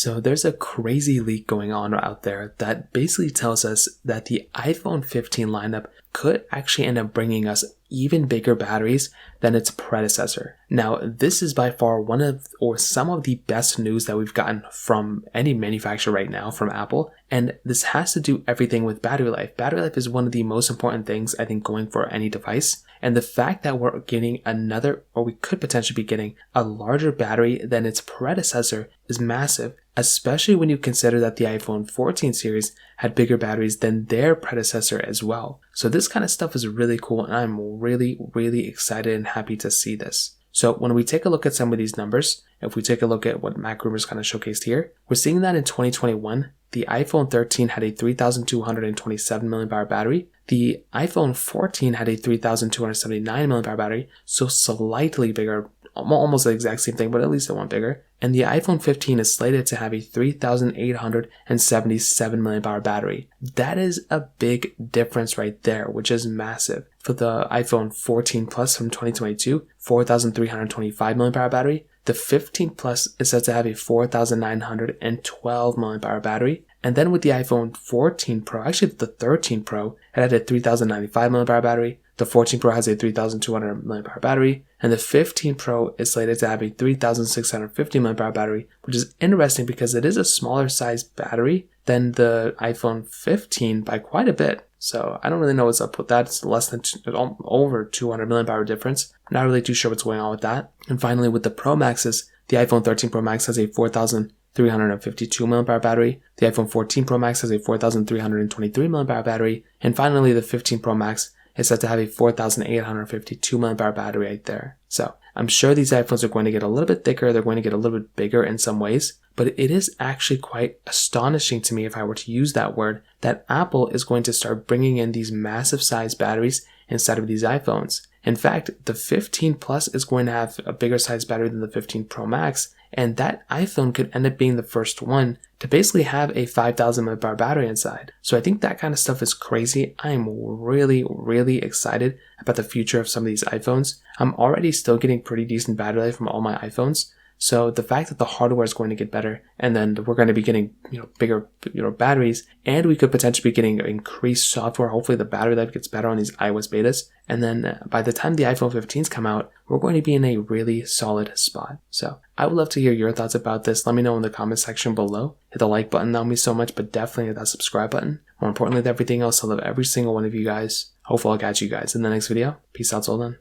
So there's a crazy leak going on out there that basically tells us that the iPhone 15 lineup could actually end up bringing us even bigger batteries than its predecessor. Now, this is by far one of or some of the best news that we've gotten from any manufacturer right now from Apple, and this has to do everything with battery life. Battery life is one of the most important things I think going for any device, and the fact that we're getting another, or we could potentially be getting a larger battery than its predecessor is massive, especially when you consider that the iPhone 14 series had bigger batteries than their predecessor as well. So this kind of stuff is really cool, and I'm really excited and happy to see this. So when we take a look at some of these numbers, if we take a look at what MacRumors kind of showcased here, we're seeing that in 2021, the iPhone 13 had a 3,227 mAh battery. The iPhone 14 had a 3,279 mAh battery, so slightly bigger, almost the exact same thing, but at least it went bigger. And the iPhone 15 is slated to have a 3,877 mAh battery. That is a big difference right there, which is massive. For the iPhone 14 Plus from 2022, 4,325 mAh battery. The 15 Plus is said to have a 4,912 mAh battery. And then with the iPhone 14 Pro, actually the 13 Pro, it had a 3,095 mAh battery. The 14 Pro has a 3,200 mAh battery, and the 15 Pro is slated to have a 3,650 mAh battery, which is interesting because it is a smaller size battery than the iPhone 15 by quite a bit. So I don't really know what's up with that. It's less than over 200 mAh difference. Not really too sure what's going on with that. And finally, with the Pro Maxes, the iPhone 13 Pro Max has a 4,352 mAh battery. The iPhone 14 Pro Max has a 4,323 mAh battery. And finally, the 15 Pro Max is said to have a 4,852 mAh battery right there. So I'm sure these iPhones are going to get a little bit thicker, they're going to get a little bit bigger in some ways, but it is actually quite astonishing to me, if I were to use that word, that Apple is going to start bringing in these massive size batteries inside of these iPhones. In fact, the 15 Plus is going to have a bigger size battery than the 15 Pro Max, and that iPhone could end up being the first one to basically have a 5,000 mAh battery inside. So I think that kind of stuff is crazy. I am really excited about the future of some of these iPhones. I'm already still getting pretty decent battery life from all my iPhones. So the fact that the hardware is going to get better, and then we're going to be getting bigger batteries, and we could potentially be getting increased software. Hopefully the battery life gets better on these iOS betas, and then by the time the iPhone 15s come out, we're going to be in a really solid spot. So I would love to hear your thoughts about this. Let me know in the comment section below. Hit the like button, that would mean so much, but definitely hit that subscribe button. More importantly than everything else, I love every single one of you guys. Hopefully I'll catch you guys in the next video. Peace out till then.